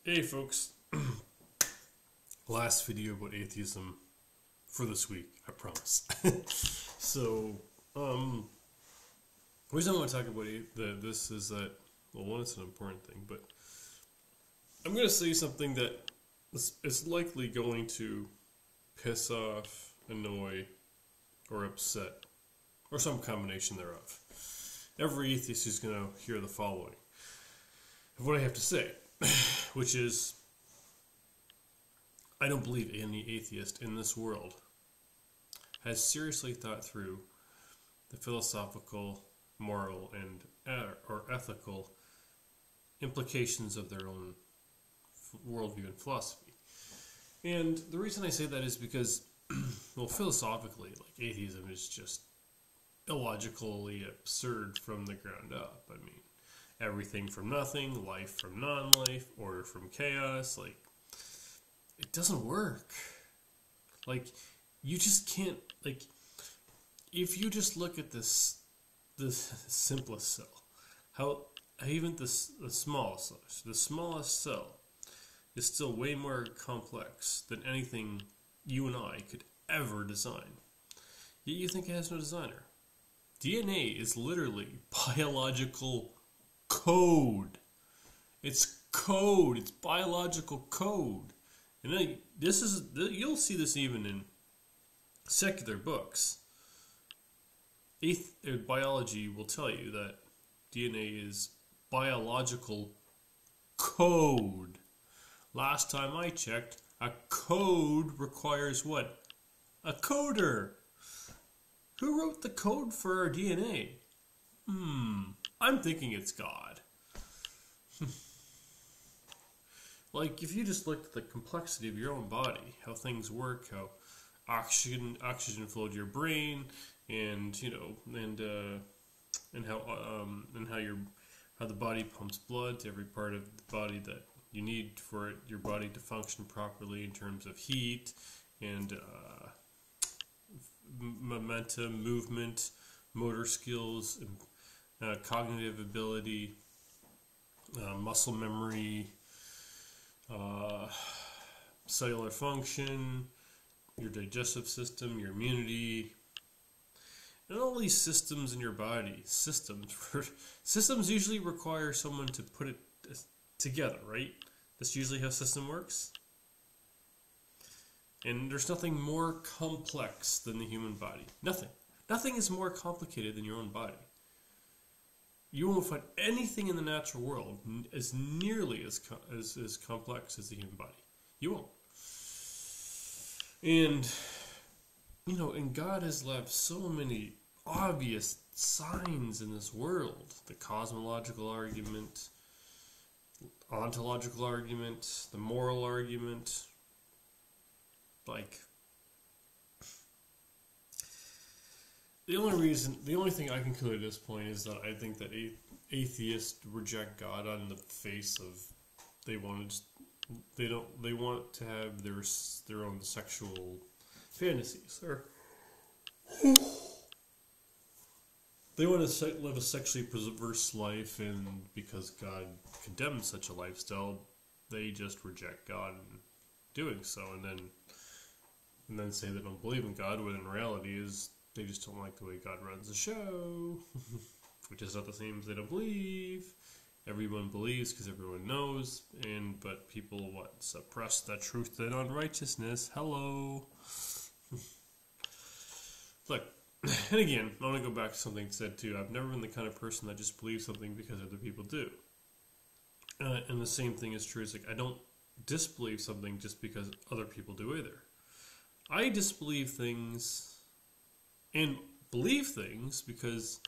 Hey folks, last video about atheism for this week, I promise. So, the reason I want to talk about this is that, well, one, it's an important thing, but I'm going to say something that is likely going to piss off, annoy, or upset, or some combination thereof. Every atheist is going to hear the following of what I have to say, which is, I don't believe any atheist in this world has seriously thought through the philosophical, moral, and or ethical implications of their own worldview and philosophy. And the reason I say that is because, well, philosophically, like, atheism is just illogically absurd from the ground up. I mean, everything from nothing, life from non-life, order from chaos, like, it doesn't work. Like, you just can't, like, if you just look at the simplest cell, how even the smallest cell is still way more complex than anything you and I could ever design. Yet you think it has no designer. DNA is literally biological code. It's code. It's biological code. And then you'll see this even in secular books. Biology will tell you that DNA is biological code. Last time I checked, a code requires what? A coder. Who wrote the code for our DNA? I'm thinking it's God. Like, if you just looked at the complexity of your own body, how things work, how oxygen flow to your brain, and how the body pumps blood to every part of the body that you need for your body to function properly in terms of heat and momentum, movement, motor skills, and cognitive ability, muscle memory, cellular function, your digestive system, your immunity, and all these systems in your body. Systems usually require someone to put it together, right? That's usually how a system works. And there's nothing more complex than the human body. Nothing. Nothing is more complicated than your own body. You won't find anything in the natural world as nearly as complex as the human body. You won't. And, and God has left so many obvious signs in this world. The cosmological argument, ontological argument, the moral argument. Like, the only thing I can conclude at this point is that I think that atheists reject God on the face of they want to have their own sexual fantasies, or they want to live a sexually perverse life, and because God condemns such a lifestyle, they just reject God in doing so, and then say they don't believe in God, when in reality is they just don't like the way God runs the show, which is not the same as they don't believe. Everyone believes because everyone knows, but people suppress the truth and unrighteousness. Hello. Look, and again, I want to go back to something said too. I've never been the kind of person that just believes something because other people do. And the same thing is true. It's like, I don't disbelieve something just because other people do either. I disbelieve things and believe things because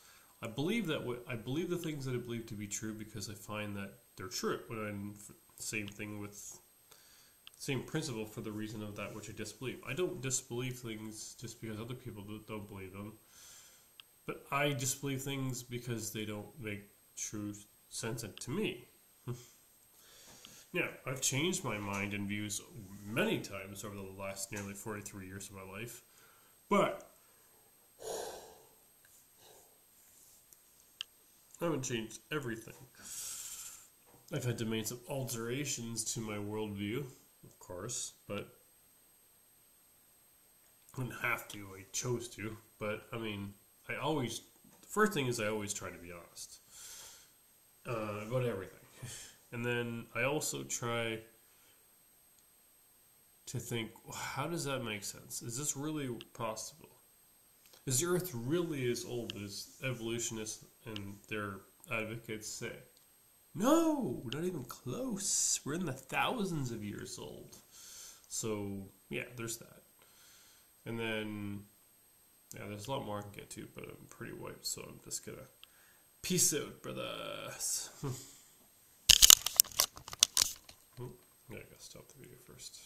I believe the things that I believe to be true because I find that they're true. Same principle for the reason of that which I disbelieve. I don't disbelieve things just because other people don't believe them, but I disbelieve things because they don't make true sense to me. Now, I've changed my mind and views many times over the last nearly 43 years of my life, but I haven't changed everything. I've had to make some alterations to my worldview, of course, but I didn't have to. I chose to. But, I mean, the first thing is I always try to be honest about everything. And then I also try to think, how does that make sense? Is this really possible? Is the Earth really as old as evolutionists and their advocates say? No, not even close. We're in the thousands of years old. So, yeah, there's that. And then, yeah, there's a lot more I can get to, but I'm pretty wiped, so I'm just gonna peace out, brothers. I gotta stop the video first.